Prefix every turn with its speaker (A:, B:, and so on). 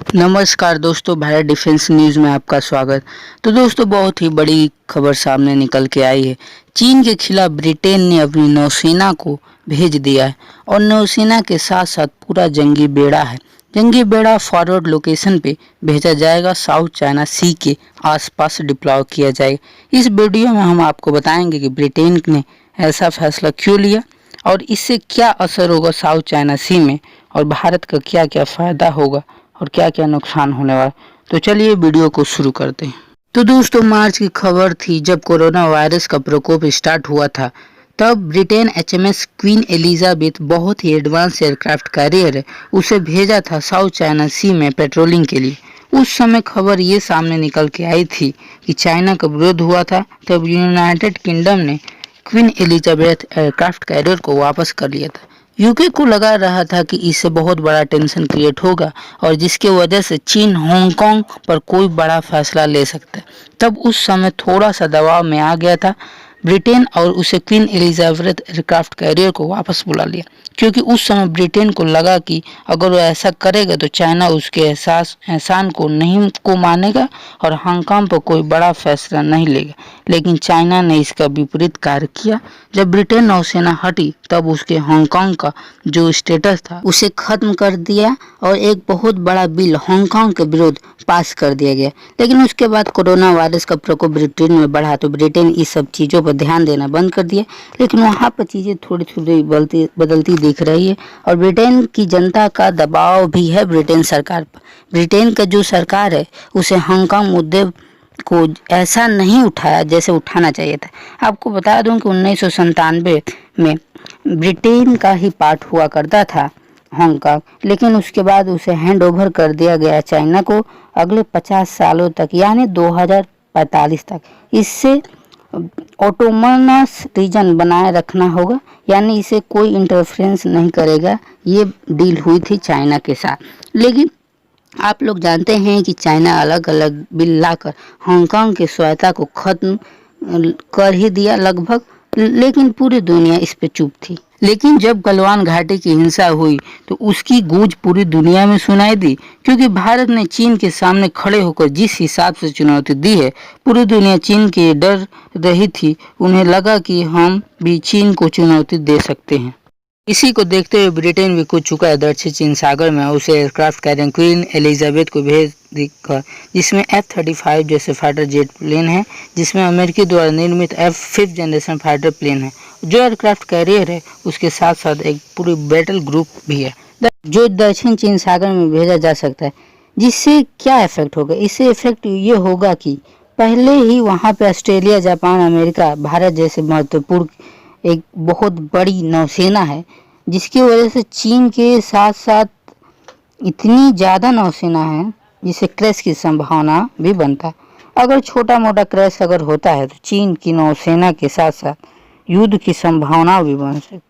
A: नमस्कार दोस्तों, Bharat defence news में आपका स्वागत। तो दोस्तों, बहुत ही बड़ी खबर सामने निकल के आई है। चीन के खिलाफ ब्रिटेन ने अपनी नौसेना को भेज दिया है और नौसेना के साथ साथ पूरा जंगी बेड़ा फॉरवर्ड लोकेशन पे भेजा जाएगा। साउथ चाइना सी के आसपास डिप्लॉय किया जाएगा। इस वीडियो में हम आपको बताएंगे कि ब्रिटेन ने ऐसा फैसला क्यों लिया और इससे क्या असर होगा साउथ चाइना सी में, और भारत का क्या क्या फ़ायदा होगा और क्या क्या नुकसान होने वाला। तो चलिए वीडियो को शुरू करते हैं। तो दोस्तों, मार्च की खबर थी जब कोरोना वायरस का प्रकोप स्टार्ट हुआ था। तब ब्रिटेन HMS क्वीन एलिजाबेथ, बहुत ही एडवांस एयरक्राफ्ट कैरियर है, उसे भेजा था साउथ चाइना सी में पेट्रोलिंग के लिए। उस समय खबर ये सामने निकल के आई थी कि चाइना का विरोध हुआ था। तब यूनाइटेड किंगडम ने क्वीन एलिजाबेथ एयरक्राफ्ट कैरियर को वापस कर लिया था। यूके को लगा रहा था कि इससे बहुत बड़ा टेंशन क्रिएट होगा और जिसके वजह से चीन हांगकांग पर कोई बड़ा फैसला ले सकता है। तब उस समय थोड़ा सा दबाव में आ गया था ब्रिटेन और उसे क्वीन एलिजाबेथ एयरक्राफ्ट कैरियर को वापस बुला लिया, क्योंकि उस समय ब्रिटेन को लगा कि अगर वो ऐसा करेगा तो चाइना उसके एहसान को नहीं मानेगा और हांगकांग पर कोई बड़ा फैसला नहीं लेगा। लेकिन चाइना ने इसका विपरीत कार्य किया। जब ब्रिटेन नौसेना हटी तब उसके हांगकांग का जो स्टेटस था उसे खत्म कर दिया और एक बहुत बड़ा बिल हांगकांग के विरुद्ध पास कर दिया गया। लेकिन उसके बाद कोरोना वायरस का प्रकोप ब्रिटेन में बढ़ा तो ब्रिटेन इस सब चीज़ों पर ध्यान देना बंद कर दिया। लेकिन वहाँ पर चीज़ें थोड़ी थोड़ी बदलती दिख रही है और ब्रिटेन की जनता का दबाव भी है ब्रिटेन सरकार पर। ब्रिटेन का जो सरकार है उसे हांगकांग मुद्दे को ऐसा नहीं उठाया जैसे उठाना चाहिए था। आपको बता दूं कि 1997 में ब्रिटेन का ही पार्ट हुआ करता था हांगकांग, लेकिन उसके बाद उसे हैंड ओवर कर दिया गया चाइना को अगले 50 सालों तक, यानी 2045 तक। इससे ऑटोनोमस रीजन बनाए रखना होगा, यानी इसे कोई इंटरफेरेंस नहीं करेगा। ये डील हुई थी चाइना के साथ। लेकिन आप लोग जानते हैं कि चाइना अलग अलग बिल लाकर हांगकांग की स्वायत्ता को खत्म कर ही दिया लगभग, लेकिन पूरी दुनिया इस पे चुप थी। लेकिन जब गलवान घाटी की हिंसा हुई तो उसकी गूंज पूरी दुनिया में सुनाई दी, क्योंकि भारत ने चीन के सामने खड़े होकर जिस हिसाब से चुनौती दी है, पूरी दुनिया चीन के डर रही थी। उन्हें लगा कि हम भी चीन को चुनौती दे सकते हैं। इसी को देखते हुए ब्रिटेन भी कूद चुका है दक्षिण चीन सागर में। उसे एयरक्राफ्ट कैरियर क्वीन एलिजाबेथ को भेज दिया, जिसमें F-35 जैसे फाइटर जेट प्लेन है, जिसमें अमेरिकी द्वारा निर्मित F-5 जनरेशन फाइटर प्लेन है। जो एयरक्राफ्ट कैरियर है उसके साथ साथ एक पूरी बैटल ग्रुप भी है जो दक्षिण चीन सागर में भेजा जा सकता है। जिससे क्या इफेक्ट होगा? इससे इफेक्ट ये होगा कि पहले ही वहाँ पे ऑस्ट्रेलिया, जापान, अमेरिका, भारत जैसे महत्वपूर्ण एक बहुत बड़ी नौसेना है, जिसकी वजह से चीन के साथ साथ इतनी ज़्यादा नौसेना है जिससे क्रैश की संभावना भी बनता है। अगर छोटा मोटा क्रैश अगर होता है तो चीन की नौसेना के साथ साथ युद्ध की संभावना भी बन सकती है।